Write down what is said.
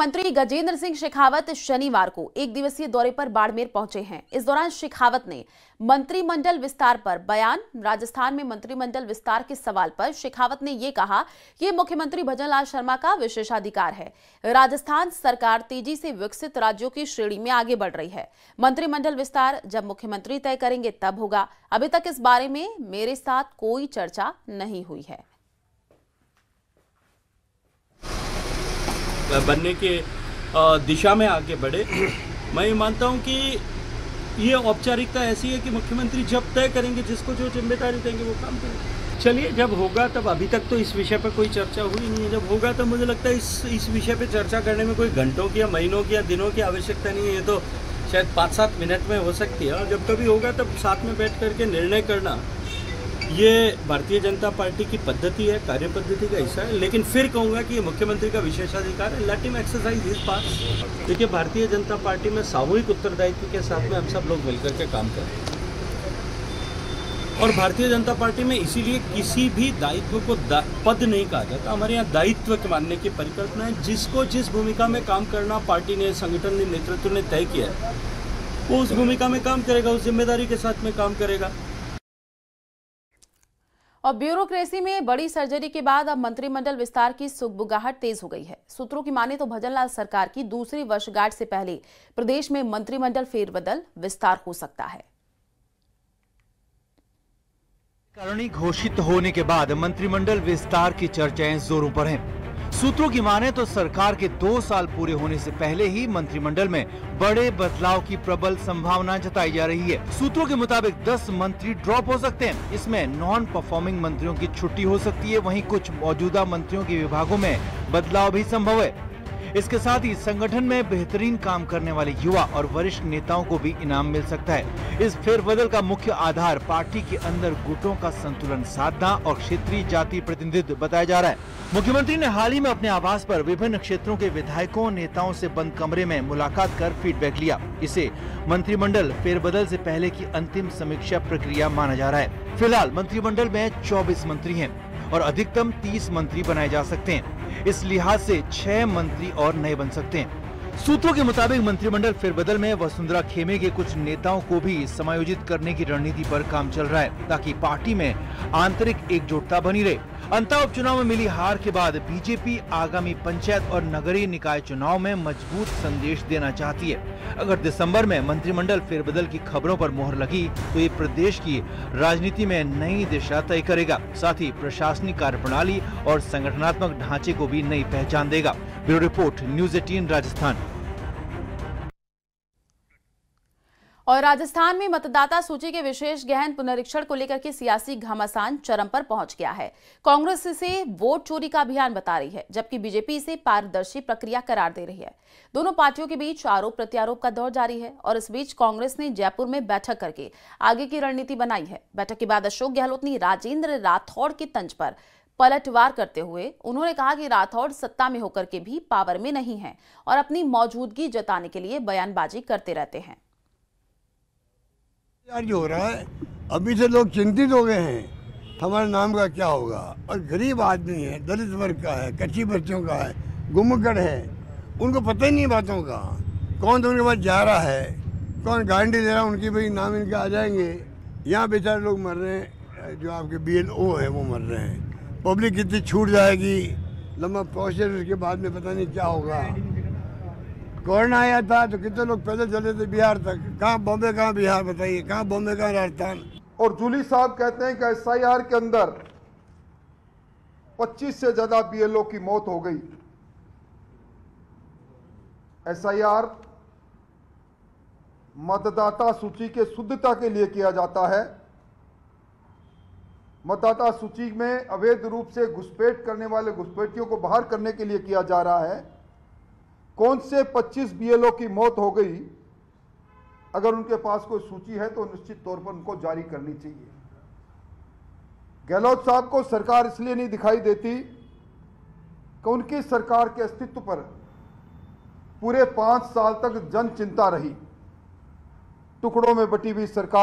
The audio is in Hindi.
मंत्री गजेंद्र सिंह शेखावत शनिवार को एक दिवसीय दौरे पर बाड़मेर पहुंचे हैं। इस दौरान शेखावत ने मंत्रिमंडल विस्तार पर बयान। राजस्थान में मंत्रिमंडल विस्तार के सवाल पर शेखावत ने यह कहा कि ये मुख्यमंत्री भजनलाल शर्मा का विशेषाधिकार है। राजस्थान सरकार तेजी से विकसित राज्यों की श्रेणी में आगे बढ़ रही है। मंत्रिमंडल विस्तार जब मुख्यमंत्री तय करेंगे तब होगा। अभी तक इस बारे में मेरे साथ कोई चर्चा नहीं हुई है। बनने के दिशा में आगे बढ़े। मैं ये मानता हूँ कि ये औपचारिकता ऐसी है कि मुख्यमंत्री जब तय करेंगे, जिसको जो जिम्मेदारी देंगे वो काम करेंगे। चलिए, जब होगा तब। अभी तक तो इस विषय पर कोई चर्चा हुई नहीं है। जब होगा तब मुझे लगता है इस विषय पर चर्चा करने में कोई घंटों की या महीनों की या दिनों की आवश्यकता नहीं है। ये तो शायद 5-7 मिनट में हो सकती है। और जब कभी होगा तब साथ में बैठ करके निर्णय करना, ये भारतीय जनता पार्टी की पद्धति है, कार्य पद्धति का हिस्सा है। लेकिन फिर कहूँगा कि ये मुख्यमंत्री का विशेषाधिकार है। Let him exercise his power. देखिए, भारतीय जनता पार्टी में सामूहिक उत्तरदायित्व के साथ में हम सब लोग मिलकर के काम कर रहे हैं। और भारतीय जनता पार्टी में इसीलिए किसी भी दायित्व को पद नहीं कहा जाता। हमारे यहाँ दायित्व के मानने की परिकल्पना है। जिसको जिस भूमिका में काम करना पार्टी ने, संगठन ने, नेतृत्व ने तय किया है, वो उस भूमिका में काम करेगा, उस जिम्मेदारी के साथ में काम करेगा। और ब्यूरोक्रेसी में बड़ी सर्जरी के बाद अब मंत्रिमंडल विस्तार की सुगबुगाहट तेज हो गई है। सूत्रों की माने तो भजनलाल सरकार की दूसरी वर्षगांठ से पहले प्रदेश में मंत्रिमंडल फेरबदल विस्तार हो सकता है। करणी घोषित होने के बाद मंत्रिमंडल विस्तार की चर्चाएं जोरों पर हैं। सूत्रों की माने तो सरकार के 2 साल पूरे होने से पहले ही मंत्रिमंडल में बड़े बदलाव की प्रबल संभावना जताई जा रही है। सूत्रों के मुताबिक 10 मंत्री ड्रॉप हो सकते हैं। इसमें नॉन परफॉर्मिंग मंत्रियों की छुट्टी हो सकती है। वहीं कुछ मौजूदा मंत्रियों के विभागों में बदलाव भी संभव है। इसके साथ ही संगठन में बेहतरीन काम करने वाले युवा और वरिष्ठ नेताओं को भी इनाम मिल सकता है। इस फेरबदल का मुख्य आधार पार्टी के अंदर गुटों का संतुलन साधना और क्षेत्रीय जाति प्रतिनिधित्व बताया जा रहा है। मुख्यमंत्री ने हाल ही में अपने आवास पर विभिन्न क्षेत्रों के विधायकों नेताओं से बंद कमरे में मुलाकात कर फीडबैक लिया। इसे मंत्रिमंडल फेरबदल से पहले की अंतिम समीक्षा प्रक्रिया माना जा रहा है। फिलहाल मंत्रिमंडल में 24 मंत्री हैं और अधिकतम 30 मंत्री बनाए जा सकते हैं। इस लिहाज से 6 मंत्री और नए बन सकते हैं। सूत्रों के मुताबिक मंत्रिमंडल फेरबदल में वसुंधरा खेमे के कुछ नेताओं को भी समायोजित करने की रणनीति पर काम चल रहा है, ताकि पार्टी में आंतरिक एकजुटता बनी रहे। अंतः उपचुनाव में मिली हार के बाद बीजेपी आगामी पंचायत और नगरीय निकाय चुनाव में मजबूत संदेश देना चाहती है। अगर दिसंबर में मंत्रिमंडल फेरबदल की खबरों पर मोहर लगी तो ये प्रदेश की राजनीति में नई दिशा तय करेगा। साथ ही प्रशासनिक कार्यप्रणाली और संगठनात्मक ढांचे को भी नई पहचान देगा। Bureau report, news 18 Rajasthan. और राजस्थान में मतदाता सूची के विशेष गहन पुनरीक्षण को लेकर के सियासी घमासान चरम पर पहुंच गया है। कांग्रेस इसे वोट चोरी का अभियान बता रही है, जबकि बीजेपी इसे पारदर्शी प्रक्रिया करार दे रही है। दोनों पार्टियों के बीच आरोप प्रत्यारोप का दौर जारी है और इस बीच कांग्रेस ने जयपुर में बैठक करके आगे की रणनीति बनाई है। बैठक के बाद अशोक गहलोत ने राजेंद्र राठौड़ के तंज पर पलटवार करते हुए उन्होंने कहा कि राठौड़ सत्ता में होकर के भी पावर में नहीं है और अपनी मौजूदगी जताने के लिए बयानबाजी करते रहते हैं। यार जो हो रहा है, अभी से लोग चिंतित हो गए हैं हमारे नाम का क्या होगा। और गरीब आदमी है, दलित वर्ग का है, कच्ची बच्चों का है, गुमगढ़ है, उनको पता ही नहीं बातों का। कौन तो उनके पास जा रहा है, कौन गारंटी दे रहा है उनकी भाई नाम इनके आ जाएंगे। यहाँ बेचारे लोग मर रहे हैं, जो आपके BLO है वो मर रहे हैं। पब्लिक कितनी छूट जाएगी, लंबा प्रोसेस, उसके बाद में पता नहीं क्या होगा। कोरोना आया था तो कितने लोग पैदल चले थे बिहार तक। कहाँ बॉम्बे, कहाँ बिहार, बताइए कहाँ बॉम्बे, कहाँ राजस्थान। और जूली साहब कहते हैं कि SIR के अंदर 25 से ज्यादा BLO की मौत हो गई। SIR मतदाता सूची के शुद्धता के लिए किया जाता है। मतदाता सूची में अवैध रूप से घुसपैठ करने वाले घुसपैठियों को बाहर करने के लिए किया जा रहा है। कौन से 25 BLO की मौत हो गई, अगर उनके पास कोई सूची है तो निश्चित तौर पर उनको जारी करनी चाहिए। गहलोत साहब को सरकार इसलिए नहीं दिखाई देती कि उनकी सरकार के अस्तित्व पर पूरे 5 साल तक जन चिंता रही। टुकड़ों में बटी हुई सरकार